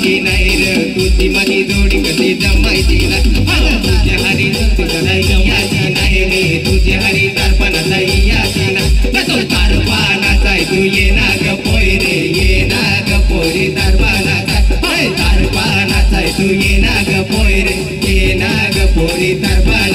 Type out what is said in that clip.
जमायची नाही रे तुझी माझी जोडी कधी जमायची नाही तुझ्या हरी याची नाही रे तुझ्या हरी तारपणाचा याची ना तो तारपणाचा तू ये ना ग पोरे ये ना ग पोरी तारपणाचा तारपणाचा तू ये ना ग पोरे ये ना ग पोरी तारपणा